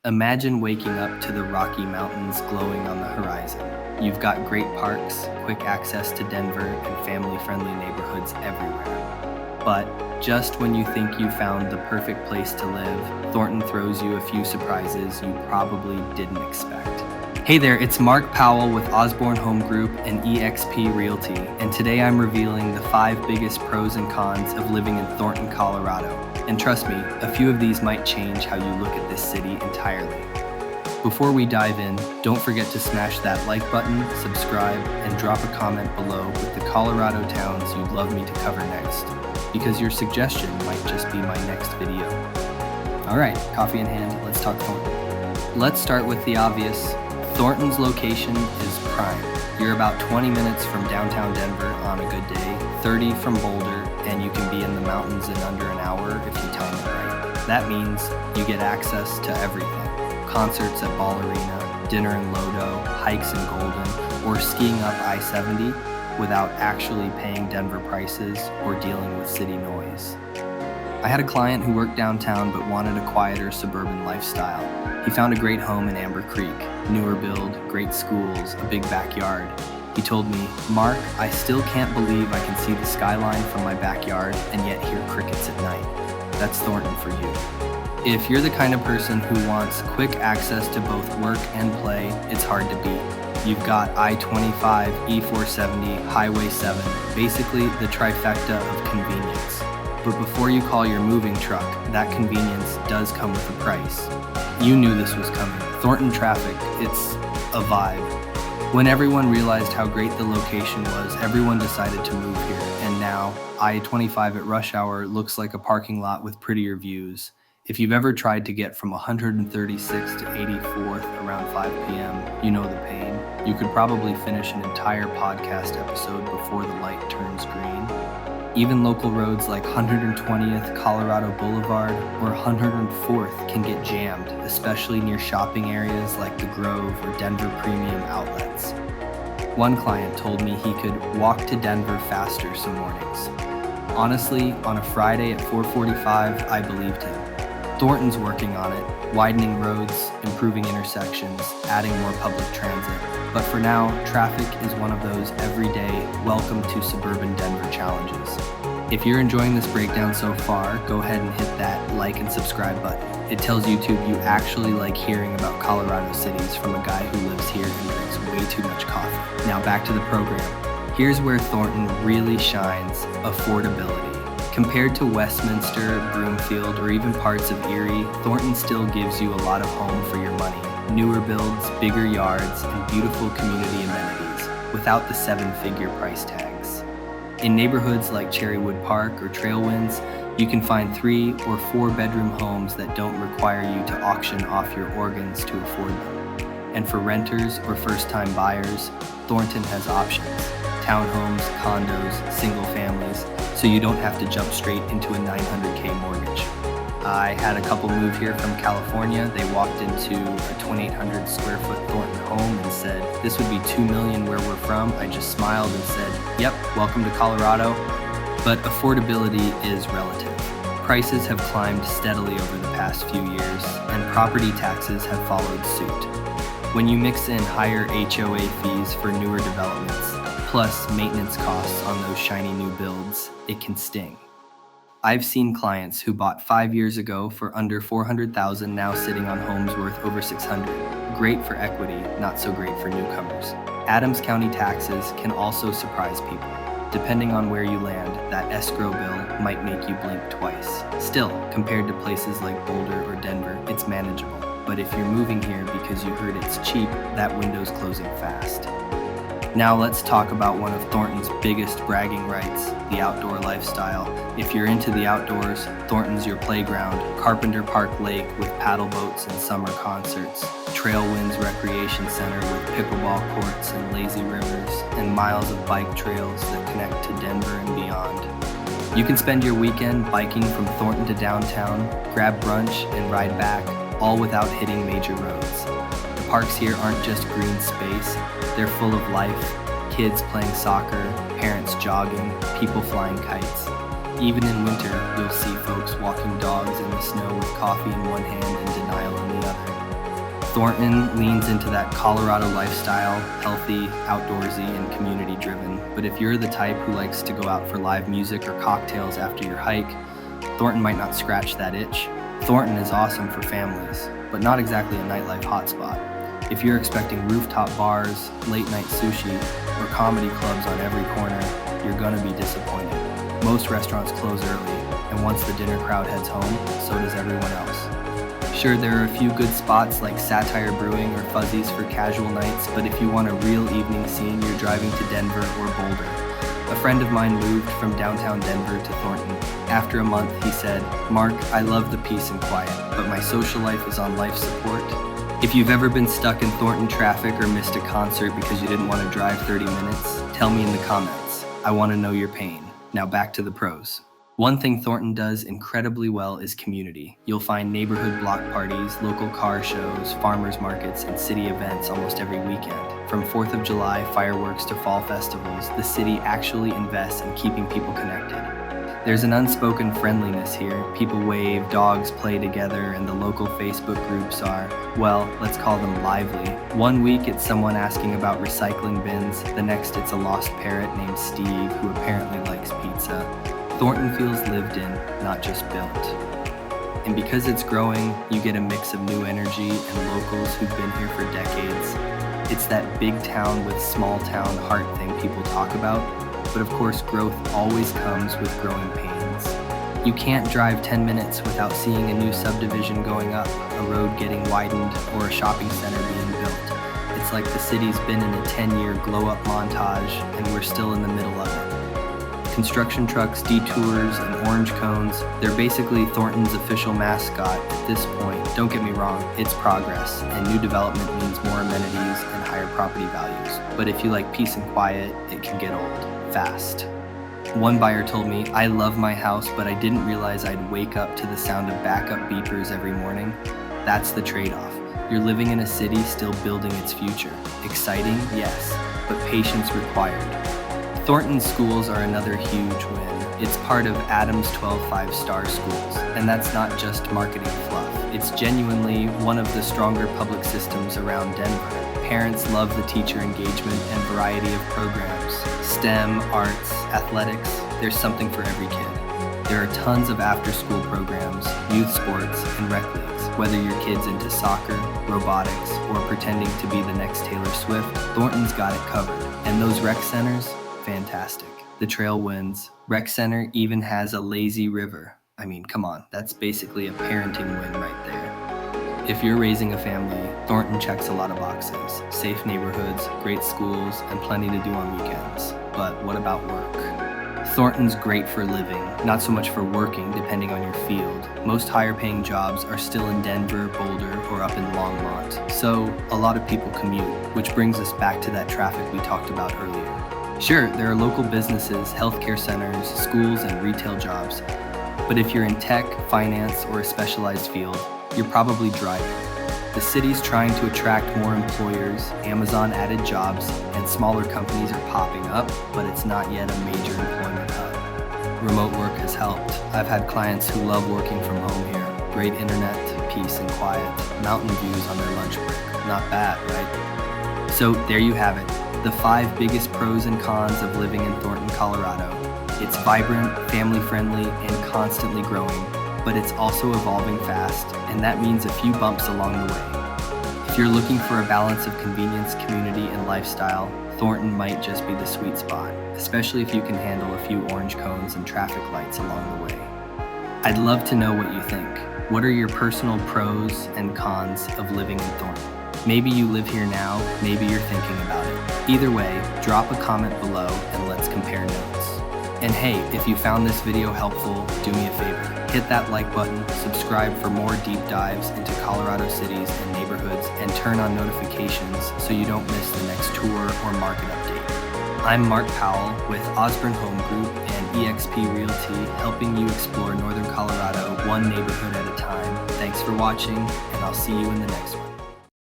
Imagine waking up to the Rocky Mountains glowing on the horizon. You've got great parks, quick access to Denver, and family-friendly neighborhoods everywhere. But just when you think you found the perfect place to live, Thornton throws you a few surprises you probably didn't expect. Hey there, it's Mark Powell with Osborne Home Group and eXp Realty, and today I'm revealing the 5 biggest pros and cons of living in Thornton, Colorado. And trust me, a few of these might change how you look at this city entirely. Before we dive in, don't forget to smash that like button, subscribe, and drop a comment below with the Colorado towns you'd love me to cover next, because your suggestion might just be my next video. Alright, coffee in hand, let's talk Thornton. Let's start with the obvious. Thornton's location is prime. You're about 20 minutes from downtown Denver on a good day, 30 from Boulder, and you can be in the mountains in under an hour if you time it right. That means you get access to everything. Concerts at Ball Arena, dinner in Lodo, hikes in Golden, or skiing up I-70 without actually paying Denver prices or dealing with city noise. I had a client who worked downtown but wanted a quieter suburban lifestyle. He found a great home in Amber Creek, newer build, great schools, a big backyard. He told me, "Mark, I still can't believe I can see the skyline from my backyard and yet hear crickets at night." That's Thornton for you. If you're the kind of person who wants quick access to both work and play, it's hard to beat. You've got I-25, E-470, Highway 7, basically the trifecta of convenience. But before you call your moving truck, that convenience does come with a price. You knew this was coming. Thornton traffic, it's a vibe. When everyone realized how great the location was, everyone decided to move here. And now, I-25 at rush hour looks like a parking lot with prettier views. If you've ever tried to get from 136th to 84th around 5 p.m., you know the pain. You could probably finish an entire podcast episode before the light turns green. Even local roads like 120th Colorado Boulevard or 104th can get jammed, especially near shopping areas like the Grove or Denver Premium Outlets. One client told me he could walk to Denver faster some mornings. Honestly, on a Friday at 4:45, I believed him. Thornton's working on it, widening roads, improving intersections, adding more public transit. But for now, traffic is one of those everyday, welcome to suburban Denver challenges. If you're enjoying this breakdown so far, go ahead and hit that like and subscribe button. It tells YouTube you actually like hearing about Colorado cities from a guy who lives here and drinks way too much coffee. Now back to the program. Here's where Thornton really shines: affordability. Compared to Westminster, Broomfield, or even parts of Erie, Thornton still gives you a lot of home for your money. Newer builds, bigger yards, and beautiful community amenities, without the 7-figure price tags. In neighborhoods like Cherrywood Park or Trailwinds, you can find 3 or 4 bedroom homes that don't require you to auction off your organs to afford them. And for renters or first-time buyers, Thornton has options: townhomes, condos, single families, so you don't have to jump straight into a $900K mortgage. I had a couple move here from California. They walked into a 2,800 square foot Thornton home and said, "This would be $2 million where we're from." I just smiled and said, "Yep, welcome to Colorado." But affordability is relative. Prices have climbed steadily over the past few years, and property taxes have followed suit. When you mix in higher HOA fees for newer developments, plus maintenance costs on those shiny new builds, it can sting. I've seen clients who bought 5 years ago for under $400,000 now sitting on homes worth over $600,000. Great for equity, not so great for newcomers. Adams County taxes can also surprise people. Depending on where you land, that escrow bill might make you blink twice. Still, compared to places like Boulder or Denver, it's manageable. But if you're moving here because you heard it's cheap, that window's closing fast. Now let's talk about one of Thornton's biggest bragging rights: the outdoor lifestyle. If you're into the outdoors, Thornton's your playground. Carpenter Park Lake with paddle boats and summer concerts. Trailwinds Recreation Center with pickleball courts and lazy rivers, and miles of bike trails that connect to Denver and beyond. You can spend your weekend biking from Thornton to downtown, grab brunch, and ride back, all without hitting major roads. The parks here aren't just green space, they're full of life. Kids playing soccer, parents jogging, people flying kites. Even in winter, you'll see folks walking dogs in the snow with coffee in one hand and denial in the other. Thornton leans into that Colorado lifestyle, healthy, outdoorsy, and community driven. But if you're the type who likes to go out for live music or cocktails after your hike, Thornton might not scratch that itch. Thornton is awesome for families, but not exactly a nightlife hotspot. If you're expecting rooftop bars, late night sushi, or comedy clubs on every corner, you're gonna be disappointed. Most restaurants close early, and once the dinner crowd heads home, so does everyone else. Sure, there are a few good spots like Satire Brewing or Fuzzy's for casual nights, but if you want a real evening scene, you're driving to Denver or Boulder. A friend of mine moved from downtown Denver to Thornton. After a month, he said, "Mark, I love the peace and quiet, but my social life is on life support." If you've ever been stuck in Thornton traffic or missed a concert because you didn't want to drive 30 minutes, tell me in the comments. I want to know your pain. Now back to the pros. One thing Thornton does incredibly well is community. You'll find neighborhood block parties, local car shows, farmers markets, and city events almost every weekend. From 4th of July fireworks to fall festivals, the city actually invests in keeping people connected. There's an unspoken friendliness here. People wave, dogs play together, and the local Facebook groups are, well, let's call them lively. One week it's someone asking about recycling bins, the next it's a lost parrot named Steve who apparently likes pizza. Thornton feels lived in, not just built. And because it's growing, you get a mix of new energy and locals who've been here for decades. It's that big town with small town heart thing people talk about, but of course growth always comes with growing pains. You can't drive 10 minutes without seeing a new subdivision going up, a road getting widened, or a shopping center being built. It's like the city's been in a 10-year glow-up montage, and we're still in the middle of it. Construction trucks, detours, and orange cones, they're basically Thornton's official mascot at this point. Don't get me wrong, it's progress, and new development means more amenities and higher property values. But if you like peace and quiet, it can get old, fast. One buyer told me, "I love my house, but I didn't realize I'd wake up to the sound of backup beepers every morning." That's the trade-off. You're living in a city still building its future. Exciting, yes, but patience required. Thornton schools are another huge win. It's part of Adams' 12 5-star schools, and that's not just marketing fluff. It's genuinely one of the stronger public systems around Denver. Parents love the teacher engagement and variety of programs. STEM, arts, athletics, there's something for every kid. There are tons of after-school programs, youth sports, and rec leagues. Whether your kid's into soccer, robotics, or pretending to be the next Taylor Swift, Thornton's got it covered. And those rec centers? Fantastic. The trail wins. Rec Center even has a lazy river. I mean, come on, that's basically a parenting win right there. If you're raising a family, Thornton checks a lot of boxes. Safe neighborhoods, great schools, and plenty to do on weekends. But what about work? Thornton's great for living, not so much for working depending on your field. Most higher paying jobs are still in Denver, Boulder, or up in Longmont. So a lot of people commute, which brings us back to that traffic we talked about earlier. Sure, there are local businesses, healthcare centers, schools, and retail jobs. But if you're in tech, finance, or a specialized field, you're probably driving. The city's trying to attract more employers, Amazon added jobs, and smaller companies are popping up, but it's not yet a major employment hub. Remote work has helped. I've had clients who love working from home here. Great internet, peace and quiet, mountain views on their lunch break. Not bad, right? So there you have it. The 5 biggest pros and cons of living in Thornton, Colorado. It's vibrant, family-friendly, and constantly growing, but it's also evolving fast, and that means a few bumps along the way. If you're looking for a balance of convenience, community, and lifestyle, Thornton might just be the sweet spot, especially if you can handle a few orange cones and traffic lights along the way. I'd love to know what you think. What are your personal pros and cons of living in Thornton? Maybe you live here now, maybe you're thinking about it. Either way, drop a comment below and let's compare notes. And hey, if you found this video helpful, do me a favor. Hit that like button, subscribe for more deep dives into Colorado cities and neighborhoods, and turn on notifications so you don't miss the next tour or market update. I'm Mark Powell with Osborne Home Group and eXp Realty, helping you explore Northern Colorado one neighborhood at a time. Thanks for watching, and I'll see you in the next one.